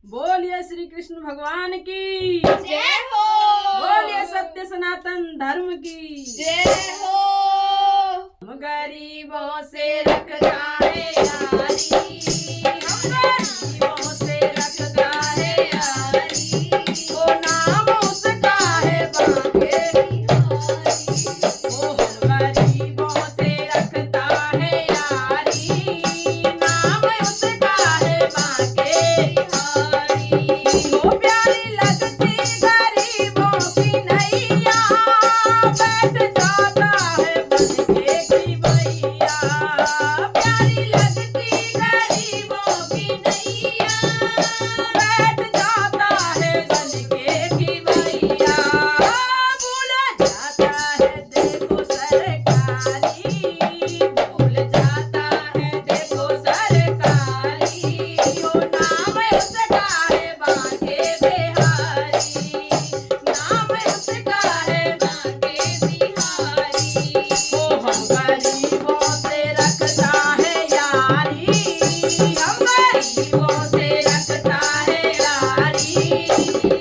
बोलिए श्री कृष्ण भगवान की जय हो। बोलिए सत्य सनातन धर्म की जय हो। हम गरीबों से रखता है यारी, हम गरीबों से रखता है यारी, वो नाम उसका है बांके बिहारी। वो हम गरीबों से रखता है यारी, नाम उसका है बांके बिहारी। वो प्यारी लगती गरीबों की नैया, बैठ जाता है बनके की भैया। प्यारी लगती गरीबों की नैया, बैठ जाता है बनके की भैया। भूल जाता है देखो सरकारी, भूल जाता है देखो सरकारी, वो नाम उसका है बांके बिहारी, नाम उसका है बांके बिहारी। वो हम गरीबों से रखता है यारी, हम गरीबों से रखता है यारी,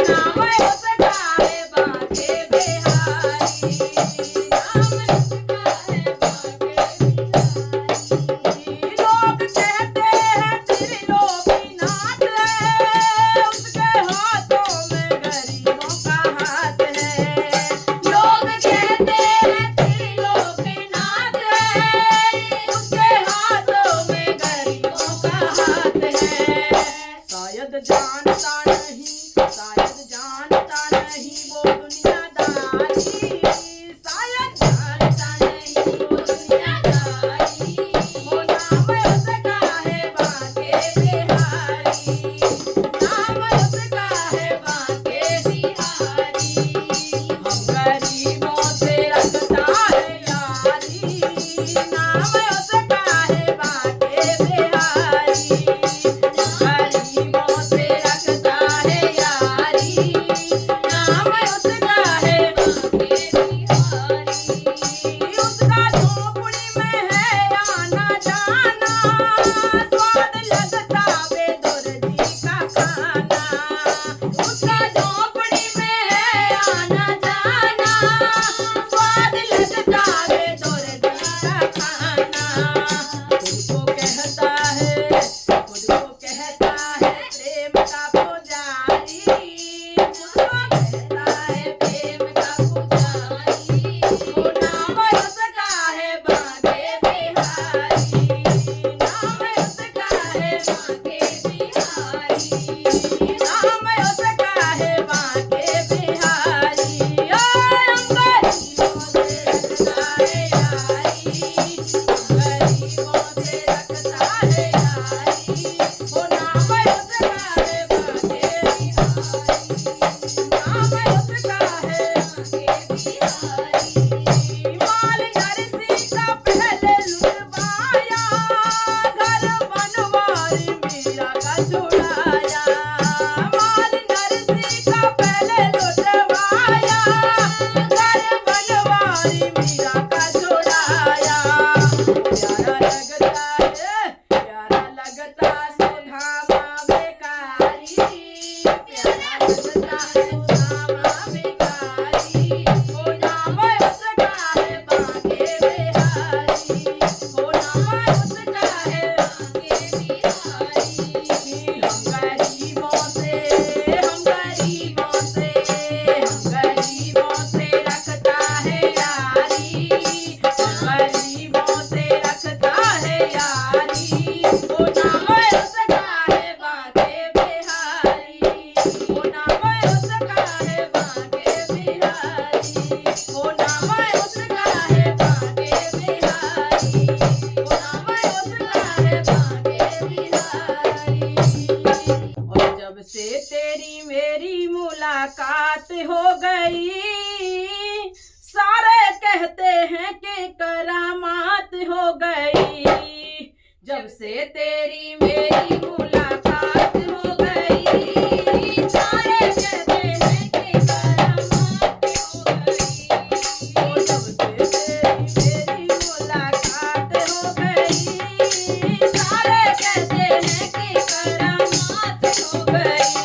नाम उसका है बांके बिहारी, नाम उसका है बांके बिहारी। लोग कहते हैं त्रिलोकीनाथ है, उसके हाथों में गरीबों का हाथ है। लोग कहते हैं त्रिलोकीनाथ है, उसके हाथों में गरीबों का हाथ है। शायद जानता नहीं, शायद जानता नहीं वो दुनियादारी, शायद जानता नहीं वो दुनियादारी, वो नाम उसका है बांके बिहारी, नाम उसका है बांके बिहारी। हम गरीबों से रखता है यारी, नाम उसका है बांके बिहारी, गरीबों से रखता है यारी, नाम उसका है बांके बिहारी। उसका झोपड़ी में है आना जाना, स्वाद लगता बेदर्दी का खाना। उसका झोपड़ी में है आना जाना, स्वाद लगता बेदर्दी का खाना। खुद को कहता है, खुद को कहता है प्रेम का पुजारी, खुद को कहता है प्रेम का पुजारी, वो नाम उसका है बांके बिहारी, नाम उसका है बांके बिहारी, नाम उसका है बांके बिहारी। हम गरीबों से रखता है यारी, गरीबों से रखता है यारी, वो नाम उसका है बांके बिहारी, नाम उसका है बांके बिहारी। माल नरसी का पहले लुटवाया, घर बनवारी मीरा का छुड़ाया। माल नरसी का पहले लुटवाया, घर बनवारी मीरा का छुड़ाया। प्यारा लगता है, प्यारा लगता सुधामा बेकारी, प्यारा लगता है सुधामा बेकारी, वो नाम उसका है बांके बिहारी, वो नाम उसका है बांके बिहारी। हम गरीबों से, हम गरीबों से, हम गरीबों से रखता है यारी, हम गरीबों से रखता है यारी, वो नाम उसका है बांके बिहारी, वो नाम उसका है बांके बिहारी, वो नाम उसका है बांके बिहारी, वो नाम उसका है बांके बिहारी। और जब से तेरी मेरी मुलाकात हो गई, सारे कहते हैं कि करामात हो गई। जब से तेरी मेरी मुलाकात हो गई, सारे कहते हैं कि करामात हो गई। जब से तेरी मेरी मुलाकात हो गई, सारे कहते हैं कि करामात हो गई।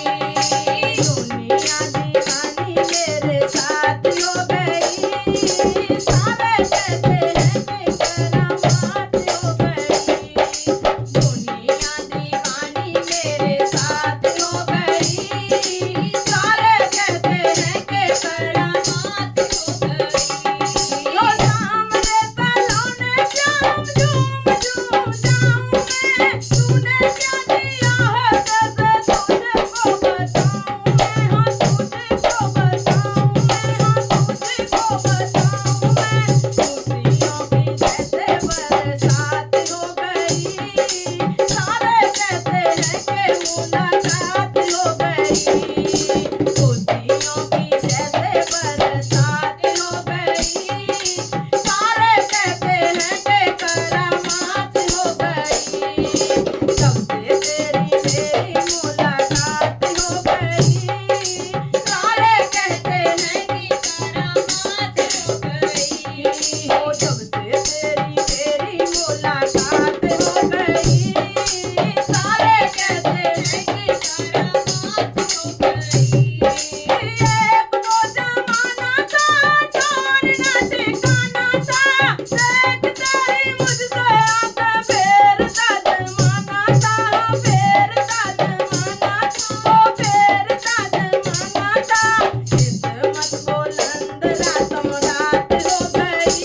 रात हो गई, खुशियों की जैसे बरसात हो गई। सारे कहते हैं कि करामात हो गई, जब से तेरी मेरी मुलाकात हो गई। सारे कहते हैं कि करामात हो गई, ओ जब से तेरी मेरी मुलाकात हो गई। सारे कहते हैं कि करामात हो गई। एक तो जमाना था, छोड़ना ठिकाना था, देखते ही मुझसे आंखें फेरता जमाना था, फेरता जमाना था, ओ फेरता जमाना था। किस्मत बुलंद रातों रात हो गई,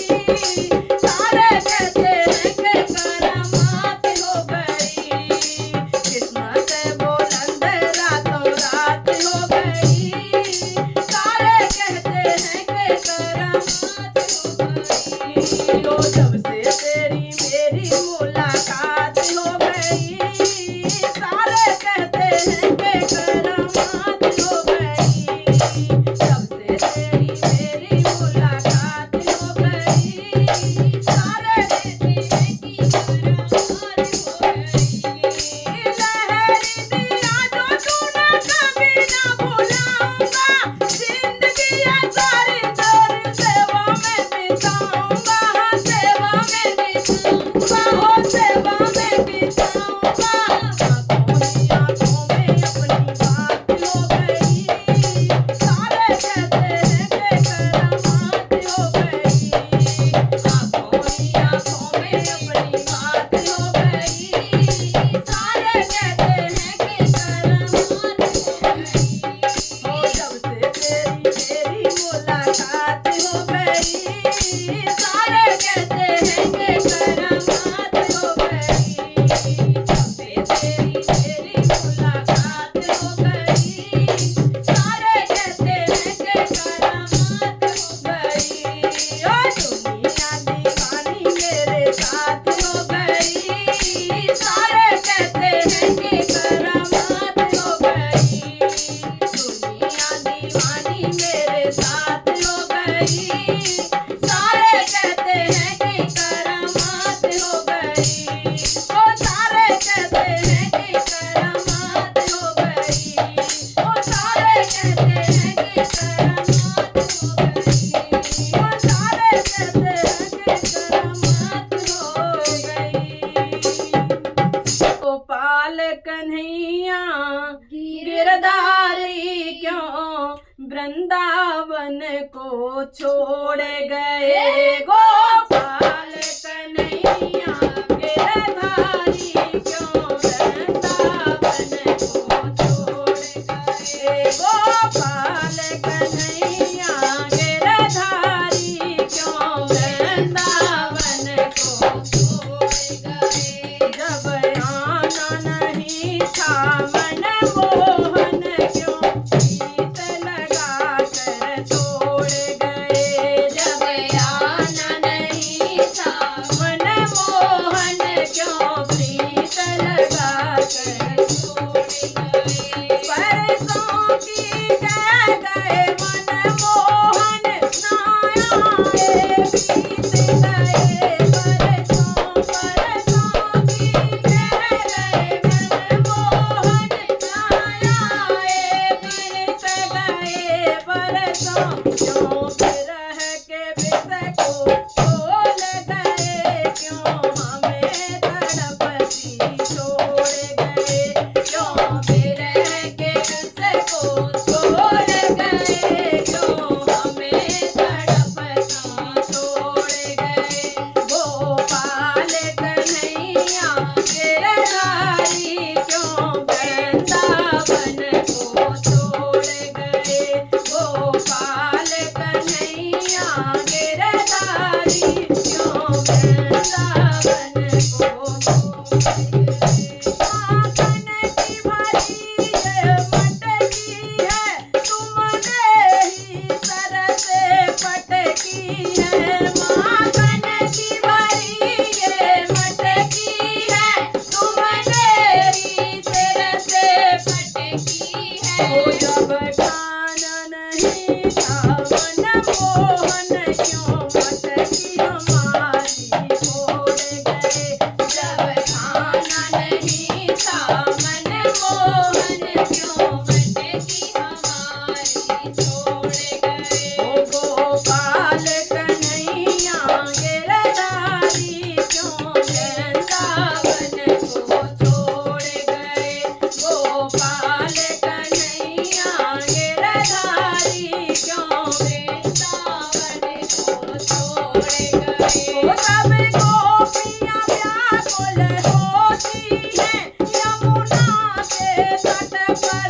सारे कहते हैं कि करामात हो गई। किस्मत बुलंद रातों रात हो गई, सारे कहते हैं कि करामात हो गई। ओ जब से तेरी मेरी मुलाकात हो गई, सारे कहते हैं कि करामात हो गई। जब से तेरी मेरी मुलाकात हो गई, सारे कहते हैं कि करामात हो गई। लहरी दिया जो तूने कभी ना भुलाऊंगा, जिंदगी है सारी तेरी सेवा में बिताऊंगा, हाँ सेवा में बिताऊंगा, हो सेवा में बिताऊंगा। आंखों ही आंखों में अपनी बात हो गई, सारे कहते हैं कि करामात हो गई। आंखों ही आंखों में अपनी बात हो गई, सारे कहते हैं कि करामात हो गई। ओ जब से तेरी मेरी मुलाकात हो गई, सारे कहते हैं कि करामात हो गई। जब से तेरी मेरी मुलाकात हो गई, सारे कहते हैं कि करामात हो गई। ओ दुनिया दीवानी मेरे साथ हो गई, सारे कहते हैं कि करामात हो गई। दुनिया दीवानी मेरे साथ हो गई, सारे कहते हैं कि करामात हो गई। ओ सारे कहते हैं कि करामात हो गई, ओ सारे कहते हैं कि करामात हो गई, ओ सारे कहते हैं कि करामात हो गई। गोपाल कन्हैया गिरधारी क्यों वृंदावन को छोड़ गए। गोपाल कन्हैया गिरधारी क्यों वृंदावन को छोड़ गए। गोपाल कन्हैया गिरधारी क्यों वृंदावन को छोड़ गए। जब आना नहीं था मन मोहन क्यों प्रीत लगा कर तोड़ गए। जब आना नहीं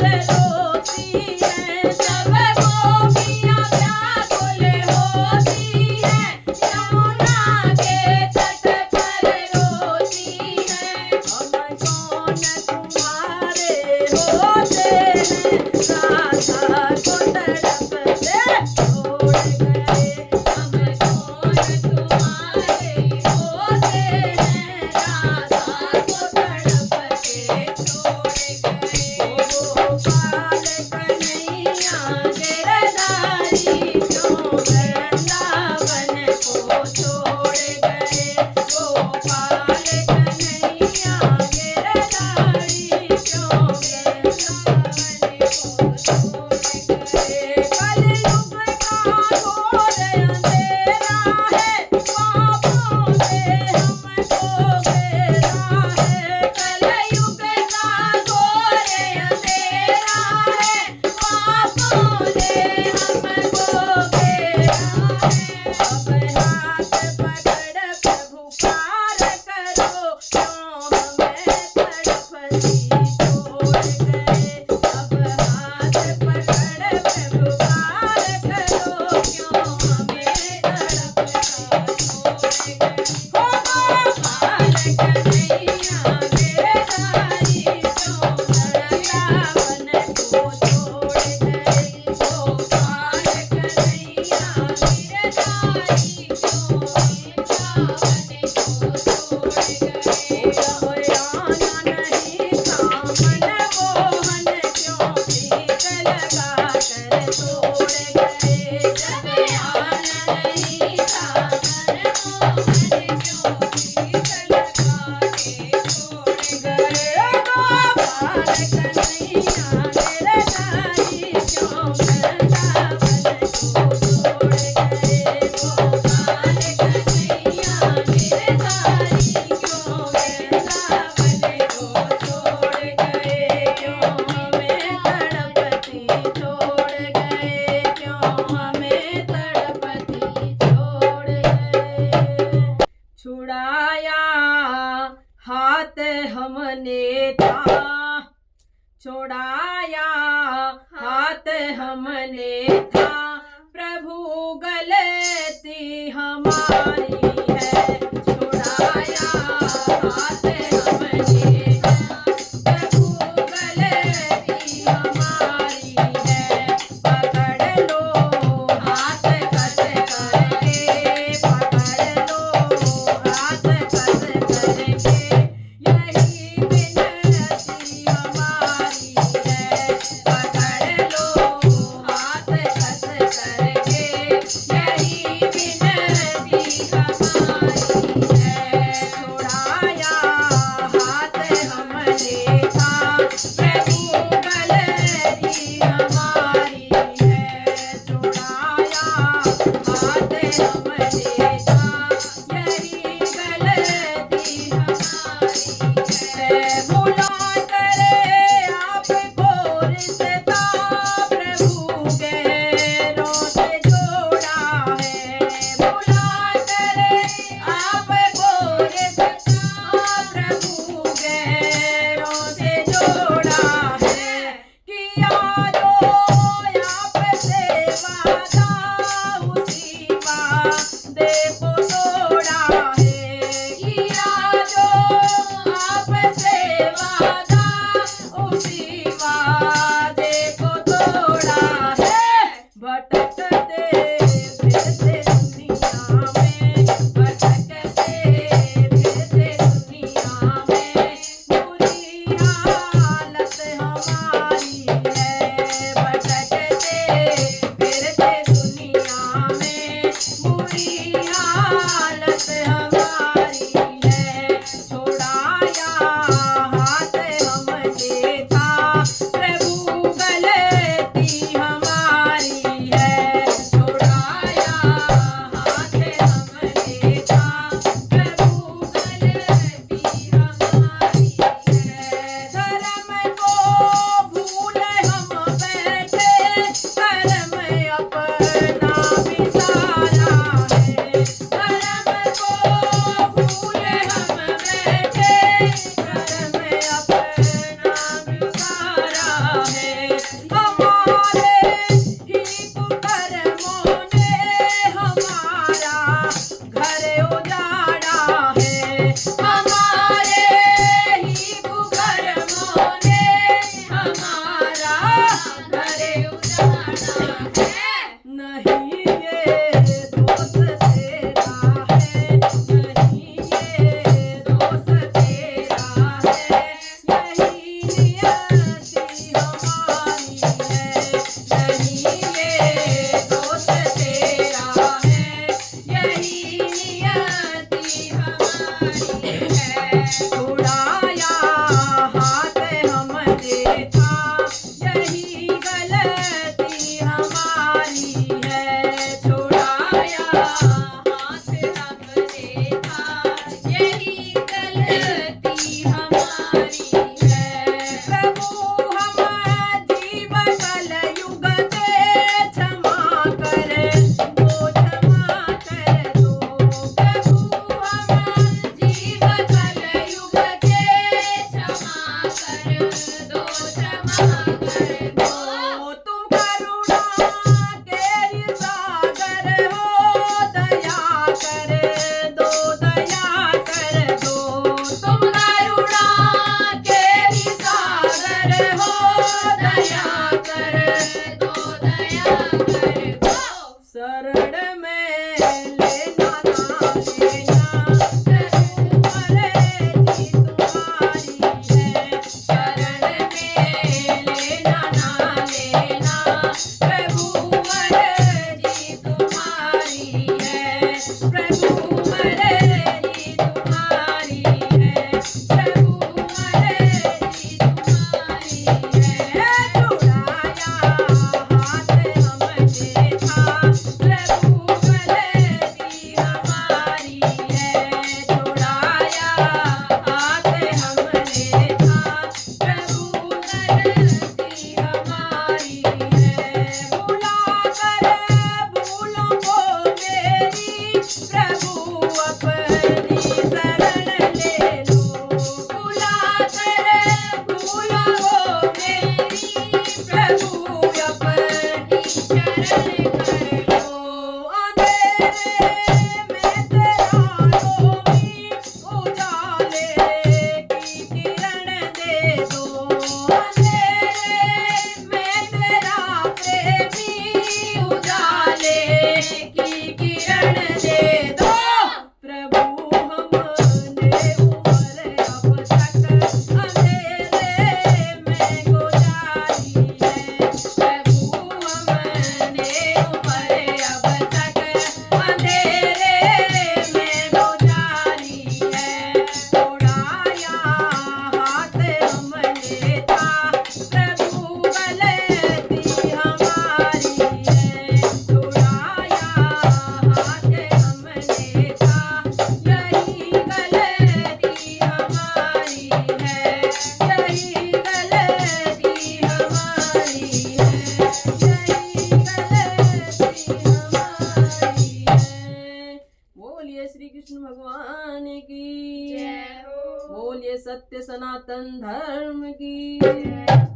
रोती है, सब गोपियाँ व्याकुल होती है, यमुना के तट पर रोती है। हम कौन तुम्हारे होते हैं, राधा को तड़पते छोड़ गए। हम कौन तुम्हारे होते हैं, राधा को तड़पते छोड़ गए। गोपाल कन्हैया गिरधारी क्यों वृंदावन को छोड़ गए। गोपाल कन्हैया गिरधारी क्यों वृंदावन को छोड़ गए। कलयुग का घोर अंधेरा है, पापों से हमको घेरा है। कलयुग का घोर अंधेरा है, पापों से हमको घेरा है। अब हाथ पकड़ प्रभु पार करो, क्यों हमें तड़पती छोड़ गए। अब हाथ पकड़ प्रभु पार करो, क्यों हमें तड़पता छोड़ गए। हो गोपाल कन्हैया गिरधारी क्यों वृंदावन को छोड़ गए। गोपाल कन्हैया गिरधारी क्यों वृंदावन को छोड़ गए। आना नहीं था मन मोहन, क्यों प्रीत लगा कर तोड़ गए। जब आना नहीं था मन मोहन, क्यों प्रीत लगा के छोड़ गए। गोपाल कन्हैया गिरधारी क्यों वृंदावन को छोड़ गए। गोपाल कन्हैया गिरधारी क्यों वृंदावन को छोड़ गए। क्यों हमें तड़पती छोड़ गए, क्यों हमें तड़पती छोड़ गए। छुड़ाया हाथ हमने था, छुड़ाया हाथ हमने था, प्रभु गलती हमारी है। छुड़ाया हाथ हमने था, प्रभु गलती हमारी है। पकड़ लो हाथ कस करके, पकड़ लो हाथ कस करके, यही विनती हमारी है। पकड़ लो हाथ कस करके, यही विनती है, हमारे ही कुकर्मों ने हमारा घर उजाड़ा है, हमारे ही कुकर्मों ने हमारा घर उजाड़ा है। नहीं ये दोस्त तेरा है, नहीं ये दोस्त तेरा है, यही नियति हमारी है, नहीं ये दोस्त तेरा है, यही नियति हमारी है। छुड़ाया हाथ हमने था, यही गलती हमारी है, छुड़ाया हाथ हमने था, यही गलती हमारी है। प्रभु हम जीव कलयुग के क्षमा कर दो, क्षमा कर दो, प्रभु हम जीव कलयुग के क्षमा कर दो, क्षमा कर दो। तुम करुणा के ही सागर हो, दया कर दो, दया कर दो, तुम करुणा के ही सागर हो, दया कर दो, दया कर दो। शरण में लेना ना लेना, प्रभु मर्जी तुम्हारी है, शरण में लेना ना लेना, प्रभु मर्जी तुम्हारी है, प्रभु मर्जी तुम्हारी है, प्रभु मर्जी तुम्हारी है। छुड़ाया हाथ हमने था, प्रभु मर्जी हमारी है, छुड़ाया हाथ हमने था, प्रभु मर्जी हमारी है। भुला कर भूलों को मेरी, प्रभु अपनी शरण ले लो, भुला कर भूलों को मेरी, प्रभु अपनी शरण कर लो। अंधेरे में तेरा रोमी, उजाले की किरण दे दो, अंधेरे में तेरा प्रेमी, उजाले की किरण दे दो। प्रभु हमने उम्र अब तक अंधेरे में गुजारी है, प्रभु हमने उम्र अब तक अंधेरे में गुजारी है। छुड़ाया हाथ हमने था, प्रभु गलती हमारी है, छुड़ाया हाथ हमने था, यही गलती हमारी है, यही गलती हमारी है, यही गलती हमारी है। बोलिए श्री कृष्ण भगवान की जय हो। बोलिए सत्य सनातन धर्म की जय।